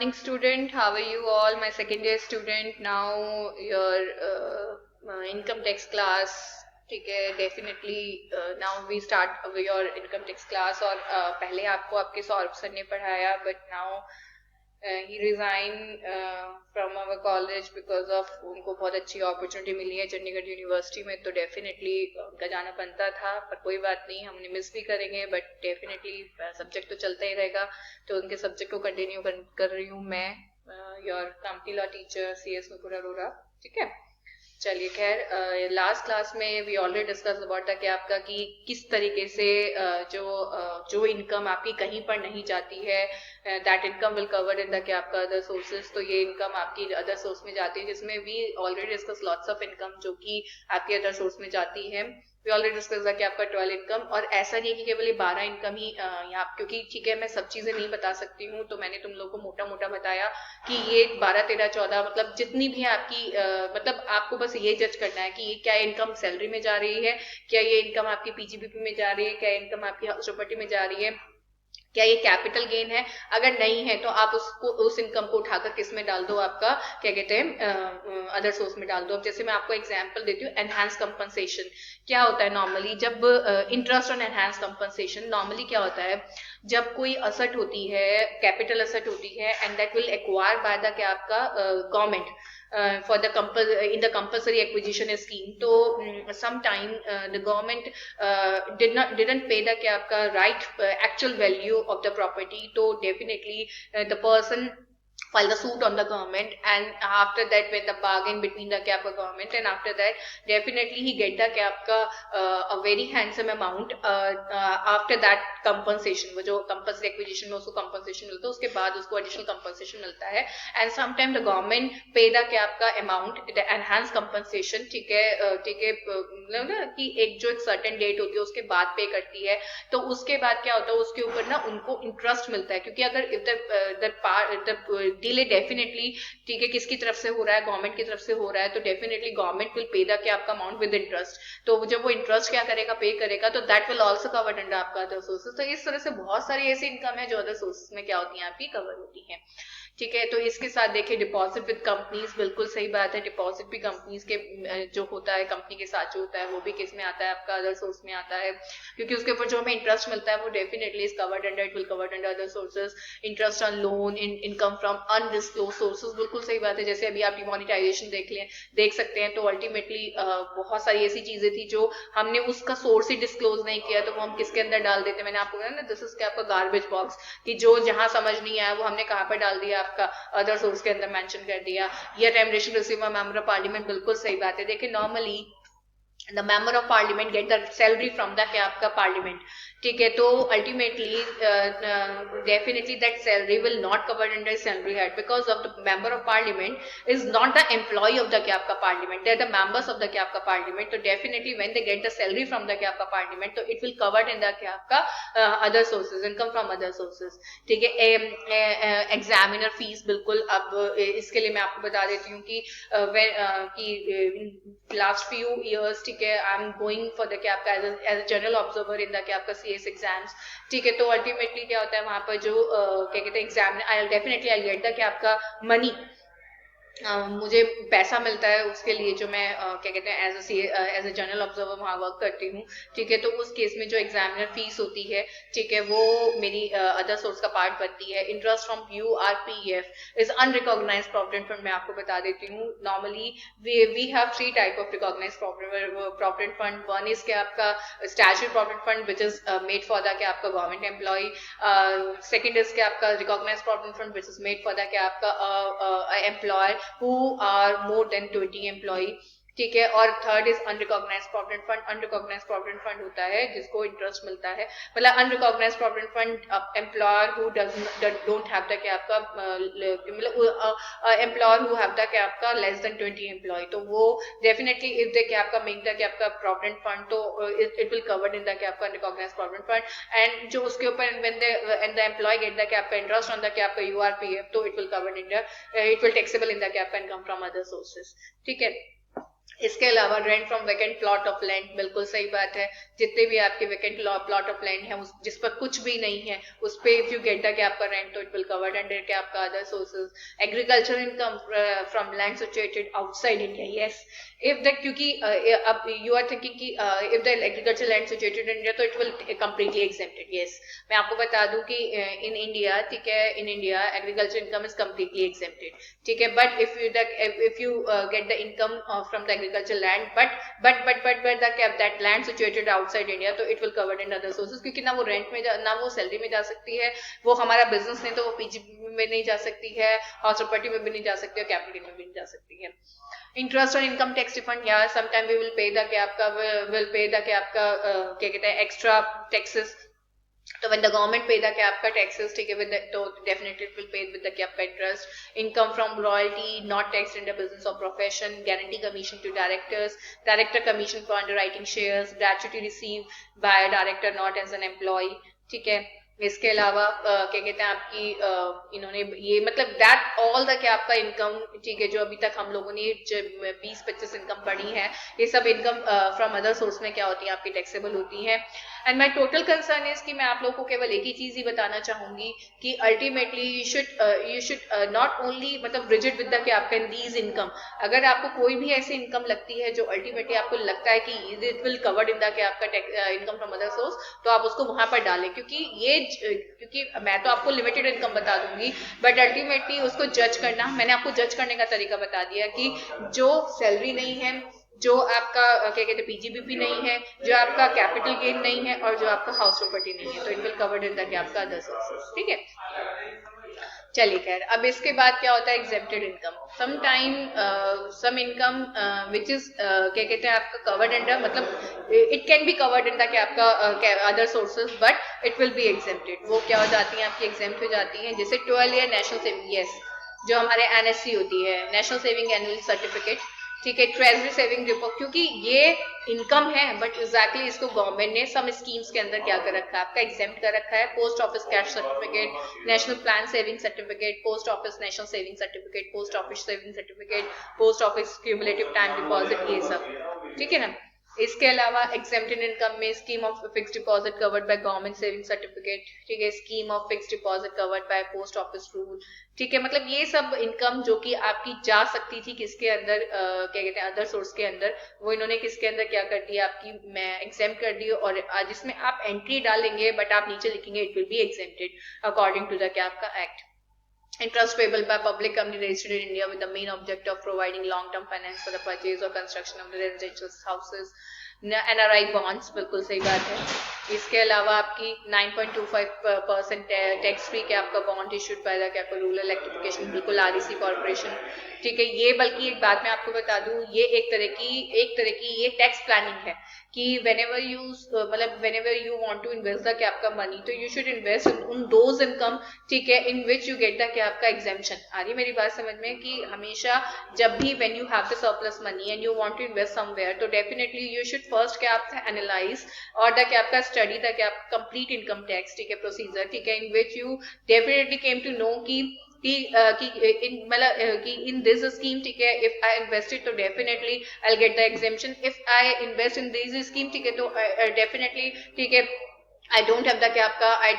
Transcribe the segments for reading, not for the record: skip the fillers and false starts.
Morning student, how are you all? My second year student, now your income tax class. ठीक है, definitely now we start your income tax class. और पहले आपको आपके Saurabh sir ने पढ़ाया, but now he resigned from our college because of उनको बहुत अच्छी अपॉर्चुनिटी मिली है चंडीगढ़ यूनिवर्सिटी में, तो डेफिनेटली उनका जाना बनता था, पर कोई बात नहीं, हमने मिस भी करेंगे, बट डेफिनेटली सब्जेक्ट तो चलता ही रहेगा, तो उनके सब्जेक्ट को कंटिन्यू कर रही हूँ मैं, your company law teacher CS Nupur Arora. ठीक है, चलिए खैर, लास्ट क्लास में वी ऑलरेडी डिस्कस अबाउट था कि आपका कि किस तरीके से जो इनकम आपकी कहीं पर नहीं जाती है, that income will covered in the कि आपका अदर सोर्सेज, तो ये इनकम आपकी अदर सोर्स में जाती है, जिसमें we already discuss lots of income जो कि आपके अदर सोर्स में जाती है। वी ऑलरेडी डिस्कस कि आपका 12 इनकम, और ऐसा नहीं है कि केवल ये 12 इनकम ही यहाँ, क्योंकि ठीक है मैं सब चीजें नहीं बता सकती हूँ, तो मैंने तुम लोग को मोटा मोटा बताया कि ये 12 13 14 मतलब जितनी भी आपकी मतलब आपको बस ये जज करना है कि ये क्या इनकम सैलरी में जा रही है, क्या ये इनकम आपकी PGBP में जा रही है, क्या इनकम आपकी हाउस प्रॉपर्टी में जा रही है, क्या ये कैपिटल गेन है। अगर नहीं है तो आप उसको उस इनकम को उठाकर किस में डाल दो, आपका क्या कहते हैं अदर सोर्स में डाल दो। अब जैसे मैं आपको एग्जांपल देती हूँ, एनहांस कंपनसेशन क्या होता है नॉर्मली, जब interest on enhance compensation normally क्या होता है, जब कोई असट होती है, कैपिटल असट होती है, and that will acquire by the क्या आपका government for the in the compulsory acquisition scheme, तो sometime the government didn't pay the क्या आपका right actual value of the property, तो definitely the person file the suit on the government, and after that when the bargain between the क्या आपका government, and after that definitely he get the क्या आपका a very handsome amount after that compensation, वो जो compulsory acquisition में उसको compensation मिलता है, उसके बाद उसको additional compensation मिलता है, and sometime the government pay the क्या आपका amount the enhanced compensation। ठीक है, ठीक है, मतलब ना कि एक जो एक certain date होती है उसके बाद पे करती है, तो उसके बाद क्या होता है उसके ऊपर ना उनको इंटरेस्ट मिलता है, क्योंकि अगर द डिले डेफिनेटली ठीक है किसकी तरफ से हो रहा है, गवर्नमेंट की तरफ से हो रहा है, तो definitely government will pay the क्या आपका अमाउंट विद इंटरेस्ट, तो जब वो इंटरेस्ट क्या करेगा, पे करेगा, तो that will also covered under आपका अदर सोर्सेज। तो इस तरह से बहुत सारी ऐसी इनकम है जो अदर सोर्सेज में क्या होती है, आपकी कवर होती है। ठीक है, तो इसके साथ देखिए डिपॉजिट विद कंपनीज, बिल्कुल सही बात है, डिपॉजिट भी कंपनीज के जो होता है, कंपनी के साथ जो होता है वो भी किस में आता है, आपका अदर सोर्स में आता है, क्योंकि उसके ऊपर जो हमें इंटरेस्ट मिलता है वो definitely is covered under, it will covered under other sources. Interest on loan, income from undisclosed sources, बिल्कुल सही बात है, जैसे अभी आप डिमोनेटाइजेशन देख सकते हैं, तो अल्टीमेटली बहुत सारी ऐसी चीजें थी जो हमने उसका सोर्स ही डिस्क्लोज नहीं किया, तो वो हम किसके अंदर डाल देते, मैंने आपको बताया ना, दिस इज क्या आपका गार्बेज बॉक्स, कि जो जहां समझ नहीं आया वो हमने कहाँ पर डाल दिया, आपका अदर सोर्स के अंदर मेंशन कर दिया। या remuneration receive member of parliament, बिल्कुल सही बात है, देखिए normally the member of parliament get the salary from the क्या आपका पार्लियामेंट। ठीक है, तो ultimately definitely that salary will not covered under salary head, because of the member of parliament is not the employee of the क्या आपका parliament, they are the members of the क्या आपका parliament, तो definitely when they get the salary from the क्या आपका parliament, तो it will covered in the क्या आपका other sources, income from other sources. ठीक है, एग्जामिनर फीस, बिल्कुल, अब इसके लिए मैं आपको बता देती हूँ कि लास्ट फ्यू ईयर्स, ठीक है, I am going for the क्या आपका as general observer in the क्या आपका CS एग्जाम्स। ठीक है, तो अल्टीमेटली क्या होता है वहां पर जो क्या कहते हैं exam, I definitely I get the क्या आपका मनी, मुझे पैसा मिलता है उसके लिए जो मैं क्या कहते हैं एज अ जनरल ऑब्जर्वर वहां वर्क करती हूँ। ठीक है, तो उस केस में जो एग्जामिनर फीस होती है, ठीक है, वो मेरी अदर सोर्स का पार्ट बनती है। Interest from URPF is unrecognised provident fund, मैं आपको बता देती हूँ, normally we have 3 type of recognised provident fund. One is क्या आपका statutory provident fund which is made for the क्या आपका गवर्नमेंट एम्प्लॉय, सेकेंड इज क्या आपका recognised provident fund which is made for the क्या आपका employer who are more than 20 employee। ठीक है, और third is unrecognised provident fund. Unrecognised provident fund होता है जिसको इंटरेस्ट मिलता है, मतलब unrecognised provident fund employer who don't have the क्या आपका मतलब एम्प्लॉयर हु हैव द क्या आपका लेस देन 20 एम्प्लॉय, तो वो डेफिनेटली इफ दे क्या आपका मेक द क्या आपका प्रोविडेंट फंड, तो it will covered in the क्या आपका अनरिकॉग्नाइज प्रोविडेंट फंड, एंड जो उसके ऊपर when the employee get the क्या आपका इंटरेस्ट ऑन द क्या आपका URPF, तो it will covered in the it will taxable in the क्या आपका इनकम फ्रॉम अदर सोर्सेज। ठीक है, इसके अलावा rent from vacant plot of land, बिल्कुल सही बात है, जितने भी आपके वैकेंट प्लॉट ऑफ लैंड है जिस पर कुछ भी नहीं है उस पे इफ यू गेट द आपका रेंट तो इट विल कवर्ड अंडर क्या आपका other sources. Agriculture income from land situated outside India, yes if the क्योंकि अब यू आर थिंकिंग कि if the agriculture land situated in India तो it will completely exempted, yes मैं आपको बता दूं कि इन इंडिया, ठीक है, in India agriculture income is completely exempted, ठीक है, but if you get the income from the agriculture land but that land situated outside India तो it will covered in other sources, क्योंकि ना वो rent में ना वो सैलरी में जा सकती है, वो हमारा बिजनेस नहीं तो वो पीजीबी में नहीं जा सकती है, हाउस प्रॉपर्टी में भी नहीं जा सकती है, कैपिटल में भी नहीं जा सकती है। इंटरेस्ट और इनकम टैक्स रिफंड, या sometime we will pay the क्या आपका क्या कहते हैं एक्स्ट्रा टैक्सेस, तो when the government pay the क्या आपका taxes, ठीक है, with the, तो definitely it will pay with the क्या आपका interest, income from royalty not taxed in the business or profession, guarantee commission to directors, director commission for underwriting shares, gratuity received by a director not as an employee, ठीक है। इसके अलावा क्या कहते हैं आपकी इन्होंने ये मतलब दैट ऑल द क्या आपका इनकम, ठीक है, जो अभी तक हम लोगों ने 20-25 इनकम पढ़ी है, ये सब इनकम फ्रॉम अदर सोर्स में क्या होती है आपकी टैक्सेबल होती है। And my total concern is कि मैं आप लोगों को केवल एक ही चीज ही बताना चाहूंगी कि ultimately you should not only मतलब रिजिड विद द कि आपका दीज इनकम, अगर आपको कोई भी ऐसी इनकम लगती है जो अल्टीमेटली आपको लगता है कि it will covered in the कि आपका इनकम फ्रॉम अदर सोर्स, तो आप उसको वहां पर डालें, क्योंकि मैं तो आपको लिमिटेड इनकम बता दूंगी, बट अल्टीमेटली उसको जज करना, मैंने आपको जज करने का तरीका बता दिया कि जो सैलरी नहीं है, जो आपका क्या कहते हैं पीजीबीपी नहीं है, जो आपका कैपिटल गेन नहीं है, और जो आपका हाउस प्रॉपर्टी नहीं है, तो it will covered in the आपका अदर सोर्सेस, ठीक है। चलिए खैर, अब इसके बाद क्या होता है exempted income, some time some income which is क्या कहते हैं आपका कवर्ड अंडर, मतलब it can be covered in the आपका other sources but it will be exempted, वो क्या हो जाती है आपकी एग्जेम्प्ट हो जाती है, जैसे 12 ईयर नेशनल सेविंग, यस जो हमारे एनएससी होती है, नेशनल सेविंग एनुअल सर्टिफिकेट, ठीक है, ट्रेजरी सेविंग रिपोर्ट, क्योंकि ये इनकम है बट एग्जैक्टली इसको गवर्नमेंट ने सम स्कीम्स के अंदर क्या कर रखा है आपका एग्जेम्प्ट कर रखा है, post office cash certificate, national plan saving certificate, post office national saving certificate, post office saving certificate, post office cumulative time deposit, ये सब, ठीक है ना। इसके अलावा एग्जेम्प्टेड इनकम में scheme of fix deposit covered by government saving certificate, ठीक है, scheme of fix deposit covered by post office rule, ठीक है, मतलब ये सब इनकम जो कि आपकी जा सकती थी किसके अंदर क्या कहते हैं अदर सोर्स के अंदर, वो इन्होंने किसके अंदर क्या कर दिया आपकी मैं एग्जेम्प्ट कर दी, और जिसमें आप एंट्री डालेंगे बट आप नीचे लिखेंगे it will be exempted according to the क्या आपका act. Interest payable by public company registered in India with the main objective of providing long-term finance for the purchase or construction of the residential houses, NRI bonds, बिल्कुल सही बात है। इसके अलावा आपकी 9.25% tax free क्या आपका बॉन्ड इशूड बाय द क्या आपका रूरल इलेक्ट्रिफिकेशन, बिल्कुल आरईसी कॉर्पोरेशन, ठीक है। ये बल्कि एक बात मैं आपको बता दूं, ये एक तरह की ये टैक्स प्लानिंग है कि whenever you want to invest the क्या आपका मनी, तो you should invest in those income, ठीक है, in which you get the क्या आपका exemption। आ रही मेरी बात समझ में कि हमेशा जब भी when you have the surplus money and you want to invest somewhere, तो definitely you should first क्या आपका analyze और द क्या आपका study द क्या complete income tax, ठीक है, procedure, ठीक है, in which you definitely came to know कि in this scheme, ठीक है, if I invest it तो definitely I'll get the exemption, if I invest in this scheme, ठीक है, तो definitely, ठीक है, I don't have the क्या आपका I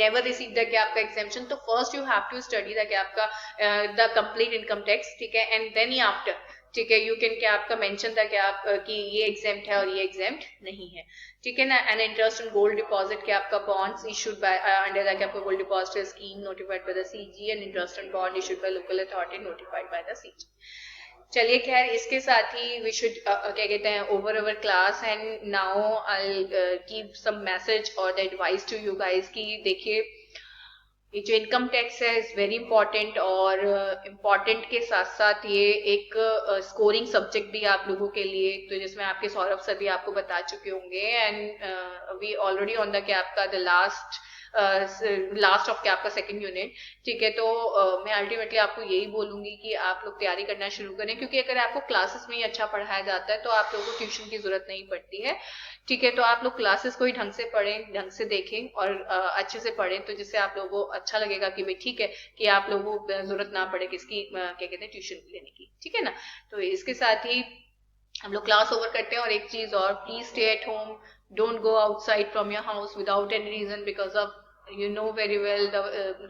never receive the क्या आपका exemption, तो first you have to study the क्या आपका the complete income tax, ठीक है, and then after, ठीक है, यू कैन क्या आपका मेंशन था क्या आप कि ये एग्जेम्प्ट है और ये एग्जेम्प्ट नहीं है, ठीक है ना। And interest on gold deposit क्या आपका bonds issued by under the आपका gold deposit scheme notified by the CG, and interest on bond issued by local authority notified by the CG. चलिए खैर, इसके साथ ही वी शुड क्या कहते हैं over our class, and now I give some message और the advice to you guys कि देखिए ये जो इनकम टैक्स है इज वेरी इंपॉर्टेंट, और इम्पॉर्टेंट के साथ साथ ये एक स्कोरिंग सब्जेक्ट भी आप लोगों के लिए, तो जिसमें आपके सौरभ सर भी आपको बता चुके होंगे, and we already on the क्या आपका द लास्ट ऑफ क्या आपका सेकंड यूनिट, ठीक है। तो मैं अल्टीमेटली आपको यही बोलूंगी कि आप लोग तैयारी करना शुरू करें, क्योंकि अगर आपको क्लासेस में ही अच्छा पढ़ाया जाता है तो आप लोगों को ट्यूशन की जरूरत नहीं पड़ती है, ठीक है। तो आप लोग क्लासेस को ही ढंग से पढ़ें, ढंग से देखें और अच्छे से पढ़ें, तो जिससे आप लोगों को अच्छा लगेगा कि भाई ठीक है कि आप लोगों को जरूरत ना पड़े किसकी क्या कहते हैं ट्यूशन लेने की, ठीक है ना। तो इसके साथ ही हम लोग क्लास ओवर करते हैं। और एक चीज और, please stay at home, don't go outside from your house without any reason, because of you know very well the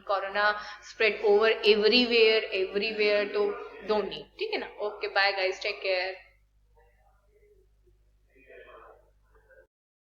corona spread over everywhere, तो don't need, ठीक है ना? Okay, bye guys, take care.